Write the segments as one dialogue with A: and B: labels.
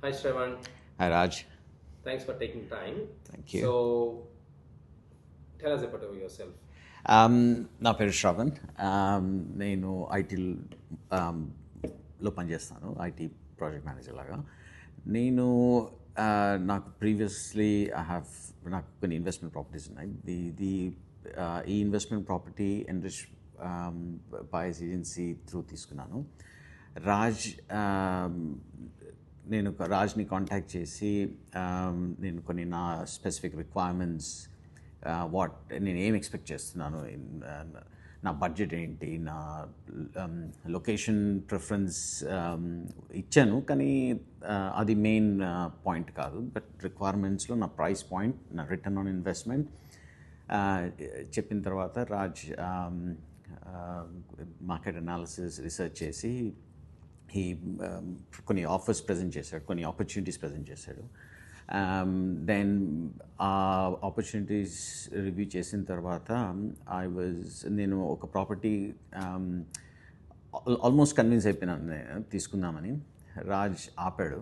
A: Hi, Shravan.
B: Hi, Raj.
A: Thanks for taking time.
B: Thank you.
A: So, tell us about yourself.
B: నా పేరు శ్రవణ్. నేను ఐటీలో పనిచేస్తాను, ఐటీ ప్రాజెక్ట్ మేనేజర్ లాగా. నేను నాకు ప్రీవియస్లీ నాకు కొన్ని ఇన్వెస్ట్మెంట్ ప్రాపర్టీస్ ఉన్నాయి. ఈ investment property enrich buyers agency through తీసుకున్నాను. రాజ్ నేను రాజ్ని కాంటాక్ట్ చేసి నేను కొన్ని నా స్పెసిఫిక్ రిక్వైర్మెంట్స్, నేను ఏం ఎక్స్పెక్ట్ చేస్తున్నాను, నా బడ్జెట్ ఏంటి, నా లొకేషన్ ప్రిఫరెన్స్ ఇచ్చాను. కానీ అది మెయిన్ పాయింట్ కాదు. బట్ రిక్వైర్మెంట్స్లో నా ప్రైస్ పాయింట్, నా రిటర్న్ ఆన్ ఇన్వెస్ట్మెంట్ చెప్పిన తర్వాత రాజ్ మార్కెట్ అనాలిసిస్ రీసెర్చ్ చేసి కొన్ని ఆఫర్స్ ప్రజెంట్ చేశాడు, కొన్ని ఆపర్చునిటీస్ ప్రజెంట్ చేశాడు. దెన్ ఆ ఆపర్చునిటీస్ రివ్యూ చేసిన తర్వాత నేను ఒక ప్రాపర్టీ ఆల్మోస్ట్ కన్విన్స్ అయిపోయినాను నేను తీసుకుందామని. రాజ్ ఆపాడు.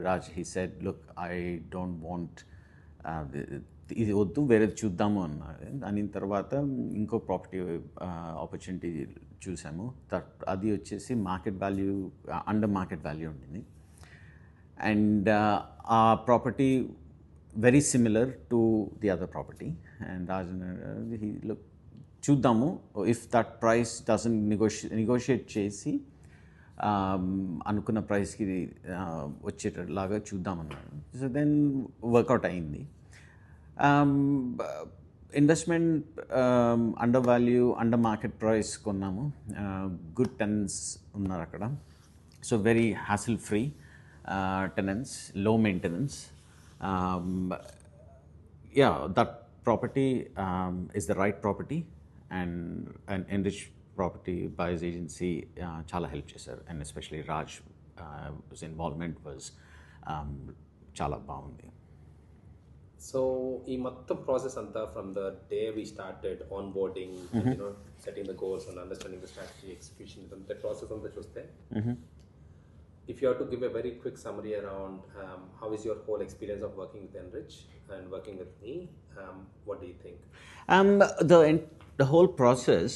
B: Raj he said, look, I don't want, ఇది వద్దు, వేరేది చూద్దాము అన్నారు. అనిన తర్వాత ఇంకో ప్రాపర్టీ ఆపర్చునిటీ చూసాము. అది వచ్చేసి market value, under market value ఉంటుంది. అండ్ ఆ property very similar to the other property. And Raj look, చూద్దాము, if that price doesn't negotiate చేసి అనుకున్న ప్రైస్కి వచ్చేటలాగా చూద్దామన్నాడు. సో దెన్ వర్కౌట్ అయింది. Investment under value, under market price కొన్నాము. గుడ్ టెనెంట్స్ ఉన్నారు అక్కడ. So very hassle free tenants, low maintenance. That property is the right property, and Enrich Property Buyers Agency chala help chesaru, and especially Raj his involvement was chala baagundi.
A: So, ఈ మొత్తం process అంతా from the day we started onboarding, setting the goals and understanding the strategy, execution, the process అంతా చూస్తే, if you have to give a very quick summary around how is your whole experience of working with Enrich and working with me, what do you think?
B: The whole process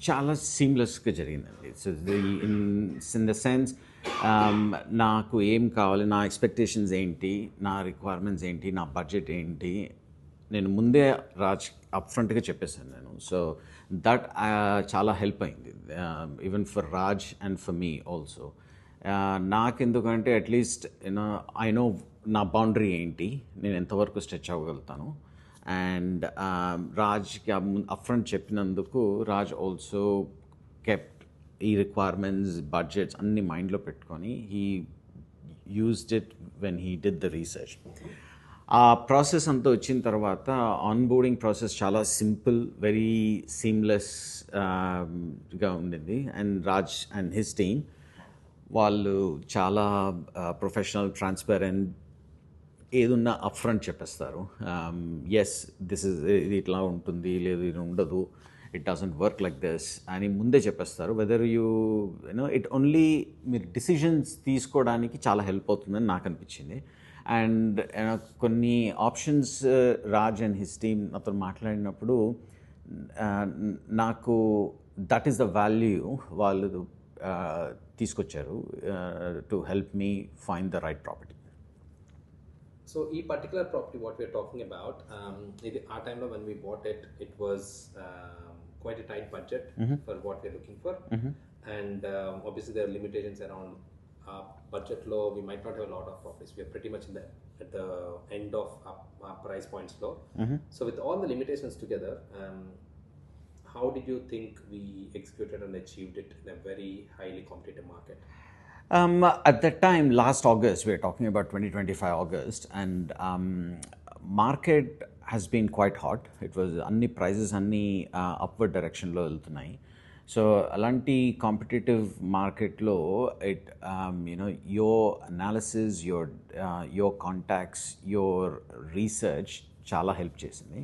B: చాలా సీమ్లెస్గా జరిగిందండి. So in the sense, నాకు ఏం కావాలి, నా expectations ఏంటి, నా requirements ఏంటి, నా బడ్జెట్ ఏంటి, నేను ముందే రాజ్ అప్ఫ్రంట్గా చెప్పేశాను నేను. సో దట్ చాలా హెల్ప్ అయింది, even for Raj and for me also. నాకెందుకంటే అట్లీస్ట్ ఐ నో నా బౌండరీ ఏంటి, నేను ఎంతవరకు స్ట్రెచ్ అవ్వగలుగుతాను. అండ్ రాజ్కి అప్ఫ్రంట్ చెప్పినందుకు రాజ్ ఆల్సో కెప్ట్ ఈ రిక్వైర్మెంట్స్, బడ్జెట్స్ అన్ని మైండ్లో పెట్టుకొని he used it when he did the research. ఆ ప్రాసెస్ అంతా వచ్చిన తర్వాత ఆన్బోర్డింగ్ ప్రాసెస్ చాలా సింపుల్, వెరీ సీమ్లెస్గా ఉండింది. And Raj and his team వాళ్ళు చాలా ప్రొఫెషనల్, ట్రాన్స్పరెంట్, ఏదున్నా అప్ఫ్రంట్ చెప్పేస్తారు. ఎస్, ఇది ఇట్లా ఉంటుంది, లేదు ఇది ఉండదు, it doesn't work like this అని ముందే చెప్పేస్తారు. వెదర్ ఇట్ ఓన్లీ మీరు డిసిజన్స్ తీసుకోవడానికి చాలా హెల్ప్ అవుతుందని నాకు అనిపించింది. అండ్ కొన్ని options Raj and his team నాతో మాట్లాడినప్పుడు నాకు దట్ ఈస్ ద వాల్యూ వాళ్ళు తీసుకొచ్చారు to help me find the right property.
A: So, ఈ particular property what we are talking about, our time when we bought it, it was quite a tight budget for what we are looking for. And obviously there are limitations around budget low. We might not have a lot of properties. We are pretty much at the end of our price points low. So with all the limitations together, how did you think we executed and achieved it in a very highly competitive market?
B: At that time, last August, we are talking about 2025 August, and market has been quite hot. It was anni prices anni upward direction lo veltunayi. So alanti competitive market lo, it your analysis, your contacts, your research chala help chesindi.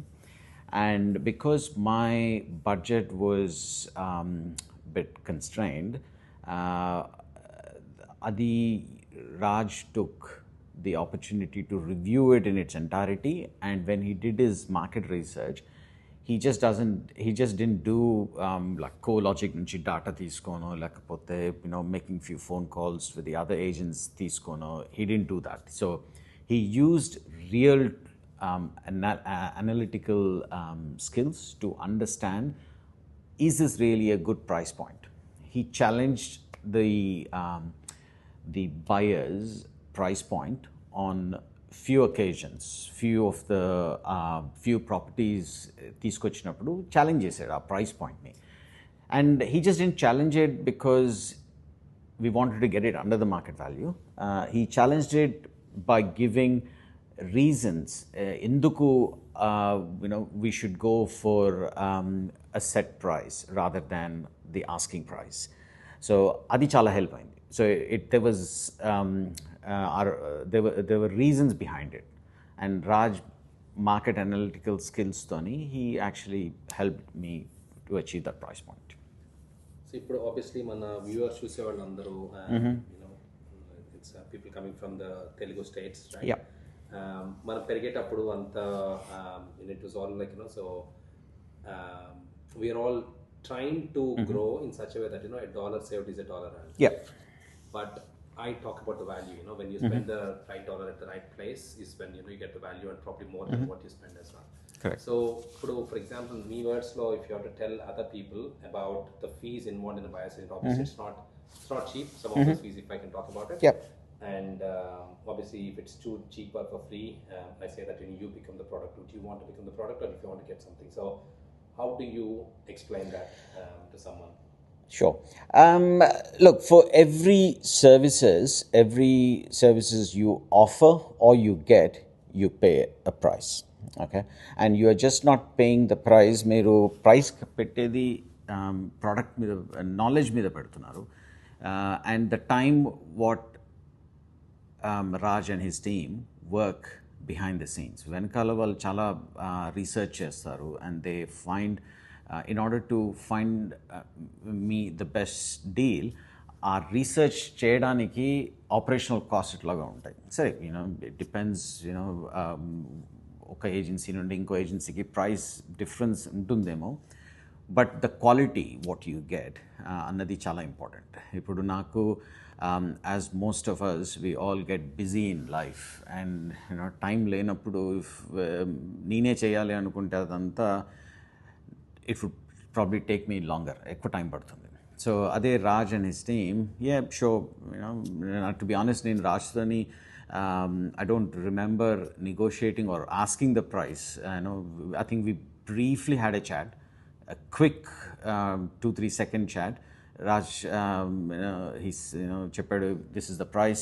B: And because my budget was bit constrained, అది Raj took the opportunity to review it in its entirety, and when he did his market research, he just didn't do like co-logic nunchi data తీసుకోనో లేకపోతే making few phone calls with the other agents తీసుకోనో. He didn't do that. So he used real analytical skills to understand, is this really a good price point? He challenged the buyer's price point on few occasions. Few properties తీసుకొచ్చినప్పుడు challenge చేశాడు ఆ price పాయింట్ని. And he just didn't challenge it because we wanted to get it under the market value. He challenged it by giving reasons ఎందుకు we should go for a set price rather than the asking price. So adi chala help ayindi. So there were reasons behind it, and Raj market analytical skills toni he actually helped me to achieve that price point.
A: So ఇప్పుడు obviously మన viewers చూసే వాళ్ళందరూ it's people coming from the Telugu states, right?
B: Yeah.
A: మనం పెరిగేటప్పుడు అంత it was all like so we are all trying to grow in such a way that a dollar saved is a dollar earned.
B: Yeah.
A: But I talk about the value. When you spend the right dollar at the right place, you spend you get the value and probably more than what you spend as well.
B: Correct.
A: So for example, me words law, if you have to tell other people about the fees involved in the buyer's agent, obviously it's not cheap. Some of those fees, if I can talk about it.
B: Yep.
A: And obviously, if it's too cheap or for free, I say that you become the product. Do you want to become the product, or if you want to get something? So how do you explain that to someone?
B: Sure. Look, for every services you offer or you get, you pay a price. Okay, and you are just not paying the price. Meeru price pettedi product మీద knowledge మీద పెడుతున్నారు, and the time what Raj and his team work behind the scenes. వెనకాల వాళ్ళు చాలా research చేస్తారు, and they find in order to find me the best deal, ఆ research చేయడానికి operational cost ఇట్లాగా ఉంటాయి. సరే ఇట్ డిపెండ్స్ ఒక ఏజెన్సీ నుండి ఇంకో ఏజెన్సీకి ప్రైస్ డిఫరెన్స్ ఉంటుందేమో, but the quality what you get అన్నది చాలా ఇంపార్టెంట్. ఇప్పుడు నాకు as most of us, we all get busy in life, and time లేనప్పుడు నేనే చేయాలి అనుకుంటే అదంతా it would probably take me longer, ఎక్కువ టైం పడుతుంది. సో అదే Raj and his team, sure, to be honest, నేను రాజ్తోని I don't remember negotiating or asking the price. I think we briefly had a chat, a quick 2-3 second chat. Raj, he's chepadu, this is the price,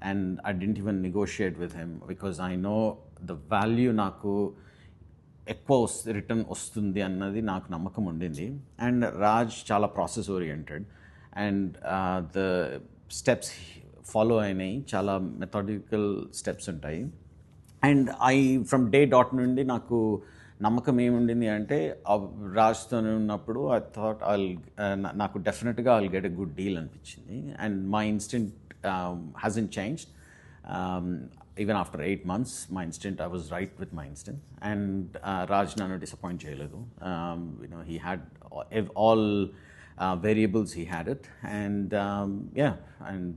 B: and I didn't even negotiate with him because I know the value naku ఎక్కువ return వస్తుంది అన్నది నాకు నమ్మకం ఉండింది. And Raj చాలా process oriented, and the steps follow అయినాయి, చాలా methodical steps ఉంటాయి. అండ్ ఫ్రమ్ డే డాట్ నుండి నాకు నమ్మకం ఏముండింది అంటే, రాజ్తో ఉన్నప్పుడు ఐ థాట్ నాకు డెఫినెట్గా I'll get a good deal అనిపించింది. And my instinct hasn't changed. Even after 8 months, my instinct, I was right with my instinct. And Raj nanu disappoint cheyaledu. He had all variables, he had it. And and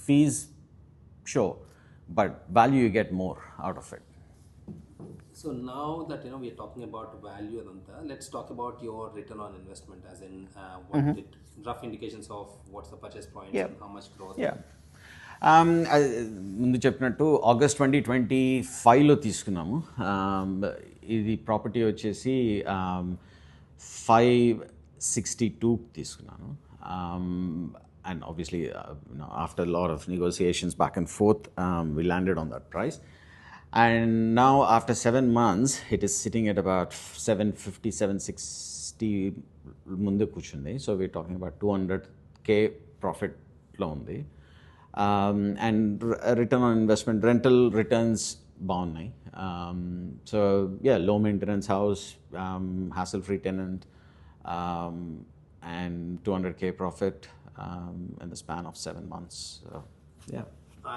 B: fees, sure, but value you get more out of it.
A: So now that we are talking about value adanta, let's talk about your return on investment, as in rough indications of what's the purchase price and how much growth.
B: ముందు చెప్పినట్టు August 2025లో తీసుకున్నాము. ఇది property వచ్చేసి 562 తీసుకున్నాను. And obviously, after a lot of negotiations back and forth, we landed on that price. And now, after 7 months, it is sitting at about 750, 760 munde kuchundi. So we're talking about 200K profit lo undi. And return on investment, rental returns బాగున్నాయి. So low maintenance house, hassle-free tenant, and 200K profit in the span of 7 months. So,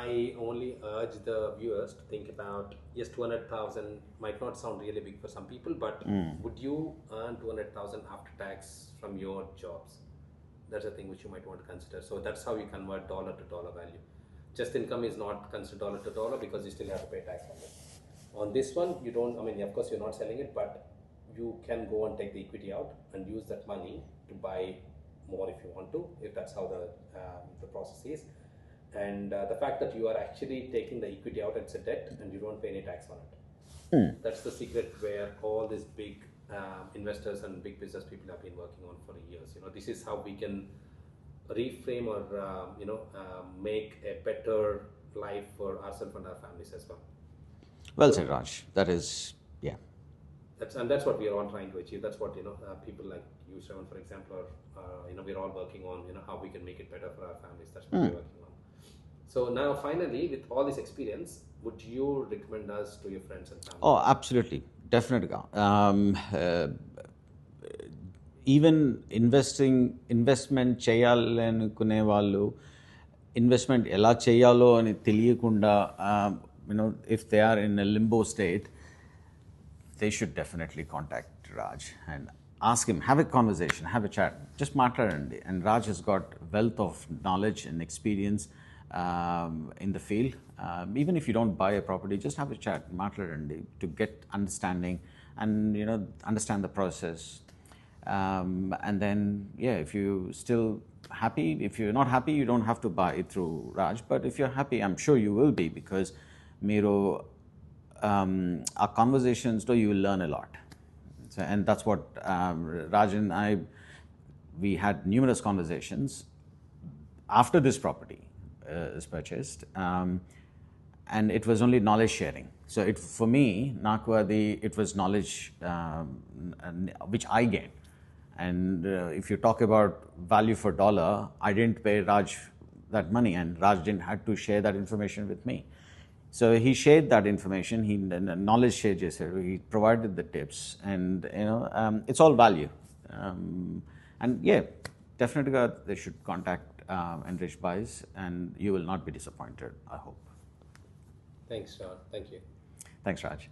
A: I only urge the viewers to think about, yes, 200,000 might not sound really big for some people, but would you earn 200,000 after tax from your jobs? That's a thing which you might want to consider. So that's how you convert dollar to dollar value. Just income is not considered dollar to dollar because you still have to pay tax on it. On this one, you don't, I mean, of course, you're not selling it, but you can go and take the equity out and use that money to buy more if you want to, if that's how the process is. And the fact that you are actually taking the equity out, it's a debt and you don't pay any tax on it. That's the secret where all these big investors and big business people have been working on for years. This is how we can reframe or make a better life for ourselves and our families as well.
B: Well said, Raj. That is, yeah.
A: That's what we are all trying to achieve. That's what people like you, Shravan, for example, are we're all working on how we can make it better for our families. That's what we're working on. So now, finally, with all this experience, would you recommend us to your friends and family?
B: Oh, absolutely, definitely. Even investment చేయాలనుకునే వాళ్ళు investment ఎలా చేయాలో అని తెలియకుండా if they are in a limbo state, they should definitely contact Raj and ask him, have a conversation, have a chat, just మాట్లాడండి. And Raj has got wealth of knowledge and experience in the field. Even if you don't buy a property, just have a chat, మాట్లాడండి, to get understanding and understand the process. And then, yeah, if you still happy, if you're not happy, you don't have to buy it through Raj. But if you're happy, I'm sure you will be, because our conversations, you will learn a lot. So, and that's what Raj and I, we had numerous conversations after this property is purchased, and it was only knowledge sharing. So for me, it was knowledge which I gained. And if you talk about value for dollar, I didn't pay Raj that money, and Raj didn't have to share that information with me. So he shared that information, knowledge shared, he provided the tips, and it's all value. And yeah, definitely they should contact Enrich Buyers, and you will not be disappointed, I hope.
A: Thanks, Raj. Thank you.
B: Thanks, Raj.